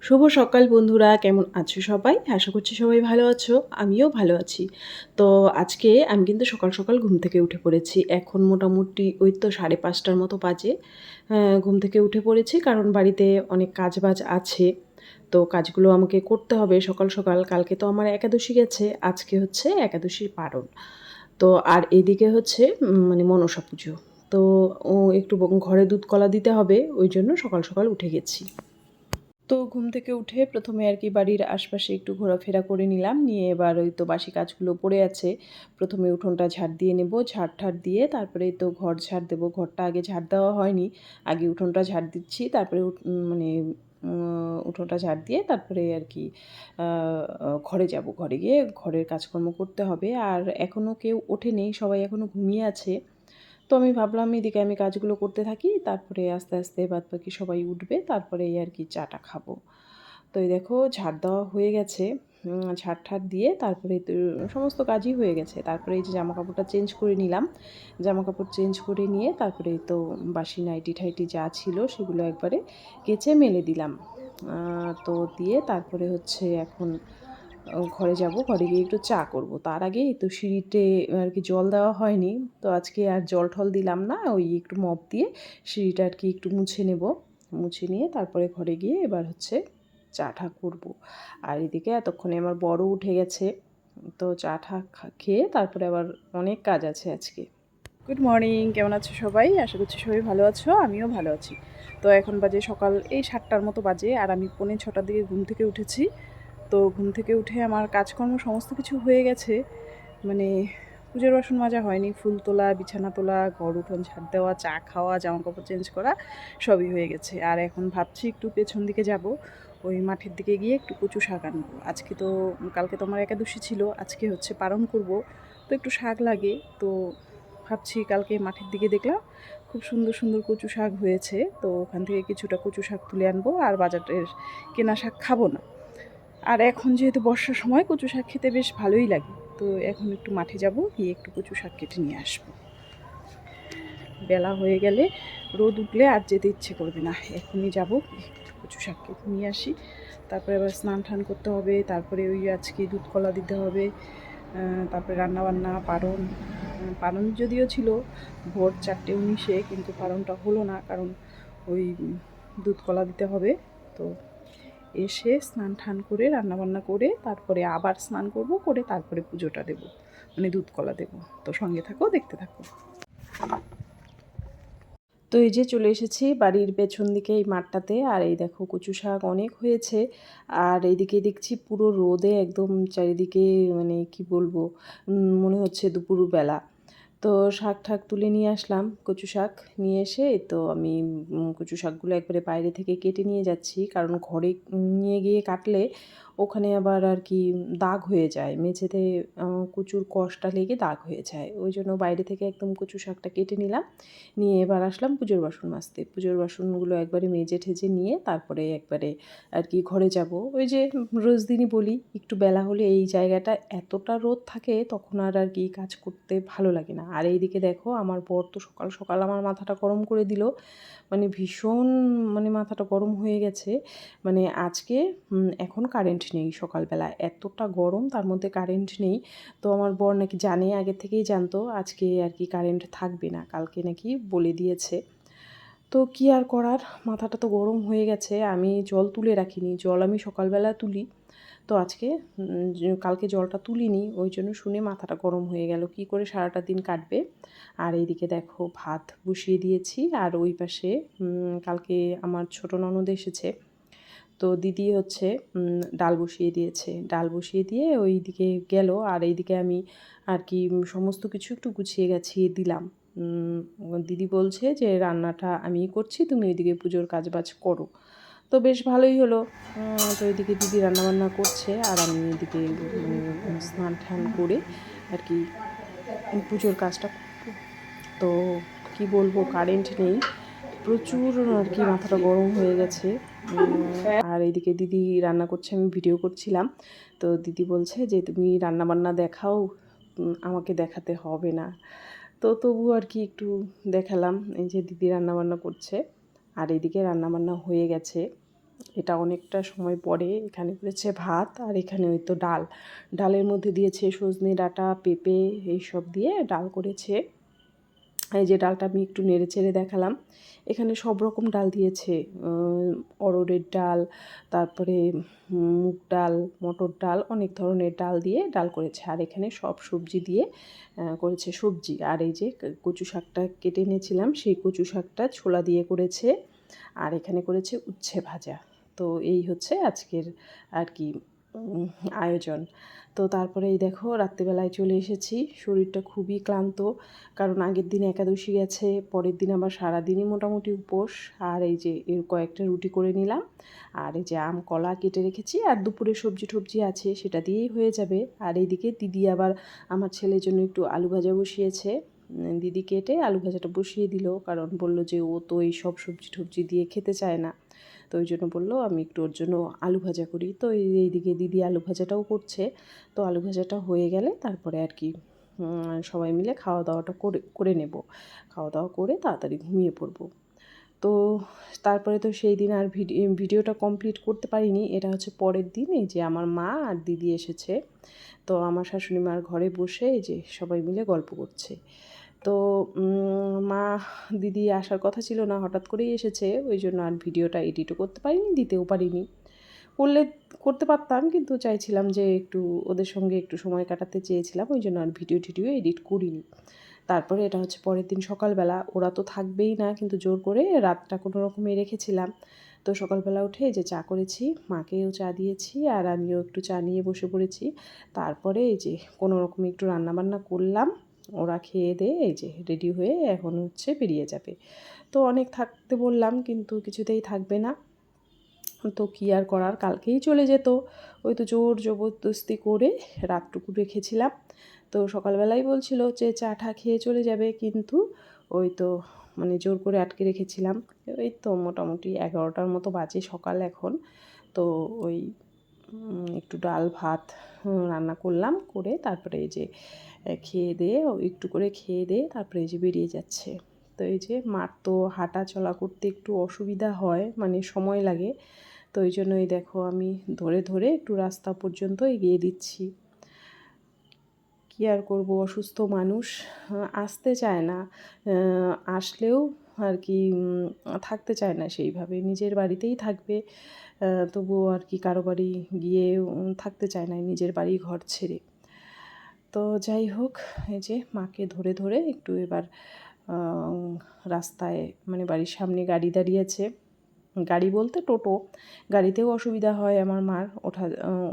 শুভ সকাল বন্ধুরা, কেমন আছো সবাই? আশা করছি সবাই ভালো আছো। আমিও ভালো আছি। তো আজকে আমি কিন্তু সকাল সকাল ঘুম থেকে উঠে পড়েছি। এখন মোটামুটি ওই তো 5:30টার মতো বাজে। ঘুম থেকে উঠে পড়েছি কারণ বাড়িতে অনেক কাজবাজ আছে। তো কাজগুলো আমাকে করতে হবে সকাল সকাল। কালকে তো আমার একাদশী গেছে, আজকে হচ্ছে একাদশীর পারণ। তো আর এদিকে হচ্ছে মানে মনসা পুজো। তো একটু ঘরে দুধ কলা দিতে হবে, ওই জন্য সকাল সকাল উঠে গেছি। তো ঘুম থেকে উঠে প্রথমে আর কি বাড়ির আশপাশে একটু ঘোরাফেরা করে নিলাম, নিয়ে এবার ওই তো বাসি কাজগুলো পড়ে আছে। প্রথমে উঠোনটা ঝাড় দিয়ে নেব, ঝাড় দিয়ে তারপরে তো ঘর ঝাড় দেবো। ঘরটা আগে ঝাড় দেওয়া হয়নি, আগে উঠোনটা ঝাড় দিচ্ছি, তারপরে মানে উঠোনটা ঝাড় দিয়ে তারপরে আর কি ঘরে যাব। ঘরে গিয়ে ঘরের কাজকর্ম করতে হবে। আর এখনও কেউ ওঠেনি, সবাই এখনও ঘুমিয়ে আছে। তো আমি ভাবলাম এদিকে আমি কাজগুলো করতে থাকি, তারপরে আস্তে আস্তে বাদবাকি সবাই উঠবে, তারপরে এই আর কি চাটা খাবো। তো এই দেখো ঝাড় দেওয়া হয়ে গেছে। ঝাড় দিয়ে তারপরে তো সমস্ত কাজই হয়ে গেছে। তারপরে এই যে জামাকাপড়টা চেঞ্জ করে নিলাম। জামাকাপড় চেঞ্জ করে নিয়ে তারপরে তো বাসি নাইটি ঠাইটি যা ছিল সেগুলো একবারে কেচে মেলে দিলাম। তো দিয়ে তারপরে হচ্ছে এখন ঘরে যাব। ঘরে গিয়ে একটু চা করব। তার আগে তো সিঁড়িতে আর কি জল দেওয়া হয়নি। তো আজকে আর জল টল দিলাম না। ওই একটু মপ দিয়ে সিঁড়িটা আর কি একটু মুছে নেব। মুছে নিয়ে তারপরে ঘরে গিয়ে এবার হচ্ছে চা করব। আর এদিকে এতক্ষণে আমার বড়ও উঠে গেছে। তো চা খেয়ে তারপরে আবার অনেক কাজ আছে আজকে। গুড মর্নিং, কেমন আছো সবাই? আশা করছি সবাই ভালো আছো, আমিও ভালো আছি। তো এখন বাজে সকাল এই 7টার মতো বাজে, আর আমি 6:45 দিকে ঘুম থেকে উঠেছি। তো ঘুম থেকে উঠে আমার কাজকর্ম সমস্ত কিছু হয়ে গেছে। মানে পুজোর বাসন মাজা হয়নি, ফুল তোলা, বিছানা তোলা, ঘর উঠোন ঝাড় দেওয়া, চা খাওয়া, জামাকাপড় চেঞ্জ করা সবই হয়ে গেছে। আর এখন ভাবছি একটু পেছন দিকে যাব, ওই মাঠের দিকে গিয়ে একটু কচু শাক আনবো। কালকে তো আমার একাদশী ছিল, আজকে হচ্ছে পালন করব। তো একটু শাক লাগে, তো ভাবছি কালকে মাঠের দিকে দেখলাম খুব সুন্দর সুন্দর কচু শাক হয়েছে। তো ওখান থেকে কিছুটা কচু শাক তুলে আনবো, আর বাজারের কেনা শাক খাবো না। আর এখন যেহেতু বর্ষার সময় কচু শাক খেতে বেশ ভালোই লাগে। তো এখন একটু মাঠে যাব, গিয়ে একটু কচু শাক কেটে নিয়ে আসবো। বেলা হয়ে গেলে, রোদ উঠলে আর যেতে ইচ্ছে করবে না। এখনই যাব, একটু কচু শাক কেটে নিয়ে আসি। তারপরে আবার স্নান টান করতে হবে, তারপরে ওই আজকে দুধ কলা দিতে হবে, তারপরে রান্নাবান্না, পারণ যদিও ছিল ভোর 4:19, কিন্তু পারণটা হলো না, কারণ ওই দুধ কলা দিতে হবে। তো এসে স্নান টান করে রান্নাবান্না করে তারপরে আবার স্নান করব, করে তারপরে পুজোটা দেব, মানে দুধ কলা দেব। তো সঙ্গে থাকো, দেখতে থাকো। তো এই যে চলে এসেছি বাড়ির পেছন দিকে এই মাঠটাতে, আর এই দেখো কচু শাক অনেক হয়েছে। আর এইদিকে দেখছি পুরো রোদে একদম চারিদিকে, মানে কি বলবো, মনে হচ্ছে দুপুরবেলা। তো শাক তুলে নিয়ে আসলাম, কচু শাক নিয়ে এসে তো আমি কচু শাকগুলো একবারে বাইরে থেকে কেটে নিয়ে যাচ্ছি, কারণ ঘরে নিয়ে গিয়ে কাটলে ওখানে আবার আর কি দাগ হয়ে যায়, মেঝেতে কচুর কষটা লেগে দাগ হয়ে যায়। ওই জন্য বাইরে থেকে একদম কচু শাকটা কেটে নিলাম, নিয়ে এবার আসলাম পুজোর বাসন মাজতে। পুজোর বাসনগুলো একবারে মেজে ঠেজে নিয়ে তারপরে একবারে আর কি ঘরে যাব। ওই যে রোজ দিনই বলি, একটু বেলা হলে এই জায়গাটা এতটা রোদ থাকে, তখন আর কি কাজ করতে ভালো লাগে না। আর এইদিকে দেখো আমার বর তো সকাল সকাল আমার মাথাটা গরম করে দিল, মানে ভীষণ, মানে মাথাটা গরম হয়ে গেছে। মানে আজকে এখন কারেন্ট নেই, সকালবেলা এতটা গরম, তার মধ্যে কারেন্ট নেই। তো আমার বর নাকি জানে, আগে থেকেই জানতো আজকে আর কি কারেন্ট থাকবে না, কালকে নাকি বলে দিয়েছে। তো কি আর করার, মাথাটা তো গরম হয়ে গেছে। আমি জল তুলে রাখিনি, জল আমি সকালবেলা তুলি। তো আজকে কালকে জলটা তুলিনি, ওই জন্য শুনে মাথাটা গরম হয়ে গেল, কি করে সারাটা দিন কাটবে। আর এইদিকে দেখো ভাত বসিয়ে দিয়েছি, আর ওই পাশে কালকে আমার ছোট ননদ এসেছে, তো দিদি হচ্ছে ডাল বসিয়ে দিয়েছে। ডাল বসিয়ে দিয়ে ওই দিকে গেল, আর এইদিকে আমি আর কি সমস্ত কিছু একটু গুছিয়ে গাছিয়ে দিলাম। দিদি বলছে যে রান্নাটা আমিই করছি, তুমি ওইদিকে পুজোর কাজবাজ করো। তো বেশ ভালোই হলো। তো এদিকে দিদি রান্নাবান্না করছে, আর আমি এদিকে স্নান টান করে আর কি পুজোর কাজটা করব। তো কি বলবো, কারেন্ট নেই, প্রচুর আর কি মাথাটা গরম হয়ে গেছে। আর এইদিকে দিদি রান্না করছে, আমি ভিডিও করছিলাম। তো দিদি বলছে যে তুমি রান্নাবান্না দেখাও, আমাকে দেখাতে হবে না। তো তবু আর কি একটু দেখালাম, এই যে দিদি রান্নাবান্না করছে। আর এইদিকে রান্নাবান্না হয়ে গেছে, এটা অনেকটা সময় পরে। এখানে করেছে ভাত, আর এখানে ওই তো ডাল, ডালের মধ্যে দিয়েছে সজনে ডাঁটা, পেঁপে, এইসব দিয়ে ডাল করেছে। এই যে ডালটা আমি একটু নেড়ে চেড়ে দেখালাম। এখানে সব রকম ডাল দিয়েছে, অড়হরের ডাল, তারপরে মুগ ডাল, মটর ডাল, অনেক ধরনের ডাল দিয়ে ডাল করেছে। আর এখানে সব সবজি দিয়ে করেছে সবজি। আর এই যে কচু শাকটা কেটে নিয়েছিলাম, সেই কচু শাকটা ছোলা দিয়ে করেছে। আর এখানে করেছে উচ্ছে ভাজা। তো এই হচ্ছে আজকের আর কি আয়োজন। তো তারপরে এই দেখো রাত্রিবেলায় চলে এসেছি, শরীরটা খুবই ক্লান্ত, কারণ আগের দিন একাদশী গেছে, পরের দিন আবার সারাদিনই মোটামুটি উপোস। আর এই যে এর কয়েকটা রুটি করে নিলাম, আর এই যে আম কলা কেটে রেখেছি, আর দুপুরে সবজি টবজি আছে, সেটা দিয়েই হয়ে যাবে। আর এইদিকে দিদি আবার আমার ছেলের জন্য একটু আলু ভাজা বসিয়েছে। দিদি কেটে আলু ভাজাটা বসিয়ে দিল, কারণ বলল যে ও তো এই সব সবজি টবজি দিয়ে খেতে চায় না। তো ওই জন্য বললো আমি একটু ওর জন্য আলু ভাজা করি। তো এইদিকে দিদি আলু ভাজাটাও করছে। তো আলু ভাজাটা হয়ে গেলে তারপরে আর কি সবাই মিলে খাওয়া দাওয়াটা করে নেব। খাওয়া দাওয়া করে তাড়াতাড়ি ঘুমিয়ে পড়বো। তো তারপরে তো সেই দিন আর ভিডিওটা কমপ্লিট করতে পারিনি। এটা হচ্ছে পরের দিন। এই যে আমার মা আর দিদি এসেছে। তো আমার শাশুড়ি মার ঘরে বসে এই যে সবাই মিলে গল্প করছে। তো মা দিদি আসার কথা ছিল না, হঠাৎ করেই এসেছে, ওই জন্য আর ভিডিওটা এডিটও করতে পারিনি, দিতেও পারিনি। করলে করতে পারতাম, কিন্তু চাইছিলাম যে একটু ওদের সঙ্গে একটু সময় কাটাতে চেয়েছিলাম, ওই জন্য আর ভিডিও এডিট করিনি। তারপরে এটা হচ্ছে পরের দিন সকালবেলা, ওরা তো থাকবেই না, কিন্তু জোর করে রাতটা কোনো রকমে রেখেছিলাম। তো সকালবেলা উঠে যে চা করেছি, মাকেও চা দিয়েছি, আর আমিও একটু চা নিয়ে বসে পড়েছি। তারপরে এই যে কোনো রকমে একটু রান্নাবান্না করলাম, ওরা খেয়ে দিয়ে এই যে রেডি হয়ে এখন হচ্ছে বেরিয়ে যাবে। তো অনেক থাকতে বললাম, কিন্তু কিছুতেই থাকবে না। তো কী আর করার, কালকেই চলে যেত। ওই তো জোর জবরদস্তি করে রাতটুকু রেখেছিলাম। তো সকালবেলাই বলছিল যে চা টা খেয়ে চলে যাবে, কিন্তু ওই তো মানে জোর করে আটকে রেখেছিলাম। এই তো মোটামুটি 11টার মতো বাজে সকাল এখন। তো ওই একটু ডাল ভাত রান্না করলাম, করে তারপরে এই যে খেয়ে দিয়ে একটু করে খেয়ে দিয়ে তারপরে এই যে বেরিয়ে যাচ্ছে। তো এই যে মার তো হাঁটা চলা করতে একটু অসুবিধা হয়, মানে সময় লাগে। তো এই জন্যই দেখো আমি ধরে ধরে একটু রাস্তা পর্যন্ত এগিয়ে দিচ্ছি। কী আর করব, অসুস্থ মানুষ, আসতে চায় না, আসলেও আর কি থাকতে চায় না সেইভাবে, নিজের বাড়িতেই থাকবে। তবুও আর কি কারো বাড়ি গিয়ে থাকতে চায় না নিজের বাড়ি ঘর ছেড়ে। তো যাই হোক, এই যে মাকে ধরে ধরে একটু এবার রাস্তায়, মানে বাড়ির সামনে গাড়ি দাঁড়িয়েছে, গাড়ি বলতে টোটো, গাড়িতেও অসুবিধা হয় আমার মার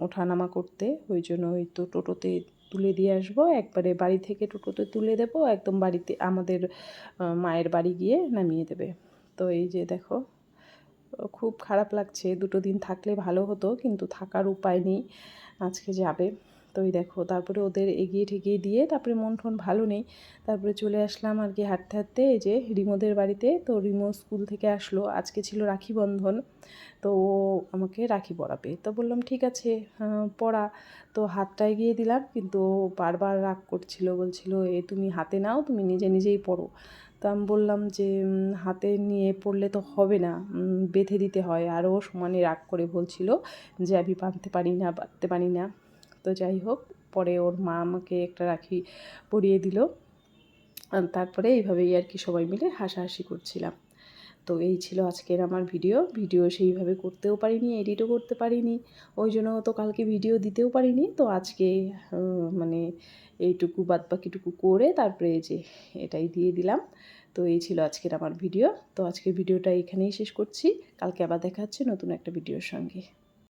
ওঠানামা করতে, ওই জন্য ওই তো টোটোতে তুলে দিয়ে আসবো, একবারে বাড়ি থেকে টোটোতে তুলে দেবো, একদম বাড়িতে আমাদের মায়ের বাড়ি গিয়ে নামিয়ে দেবে। তো এই যে দেখো, খুব খারাপ লাগছে, 2 দিন থাকলে ভালো হতো, কিন্তু থাকার উপায় নেই, আজকে যাবে। তো এই দেখো তারপরে ওদের এগিয়ে ঠেকিয়ে দিয়ে তারপরে মন টন ভালো নেই, তারপরে চলে আসলাম আর কি হাঁটতে হাঁটতে এই যে রিমোদের বাড়িতে। তো রিমো স্কুল থেকে আসলো, আজকে ছিল রাখি বন্ধন, তো ও আমাকে রাখি পরাবে। তো বললাম ঠিক আছে পরা। তো হাতটা এগিয়ে দিলাম, কিন্তু ও বারবার রাগ করছিল, বলছিল তুমি হাতে নাও, তুমি নিজে নিজেই পরো। তো আমি বললাম যে হাতে নিয়ে পড়লে তো হবে না, বেঁধে দিতে হয়। আর ও সমানে রাগ করে বলছিল যে আমি বাঁধতে পারি না। তো যাই হোক, পরে ওর মা আমাকে একটা রাখি পরিয়ে দিল। তারপরে এইভাবেই আর কি সবাই মিলে হাসাহাসি করছিলাম। তো এই ছিল আজকের আমার ভিডিও সেইভাবে করতেও পারিনি, এডিটও করতে পারিনি, ওই জন্য তো কালকে ভিডিও দিতেও পারিনি। তো আজকে মানে এইটুকু বাদবাকিটুকু করে তারপরে এই যে এটাই দিয়ে দিলাম। তো এই ছিল আজকের আমার ভিডিও। তো আজকের ভিডিওটা এখানেই শেষ করছি, কালকে আবার দেখা হচ্ছে নতুন একটা ভিডিওর সঙ্গে।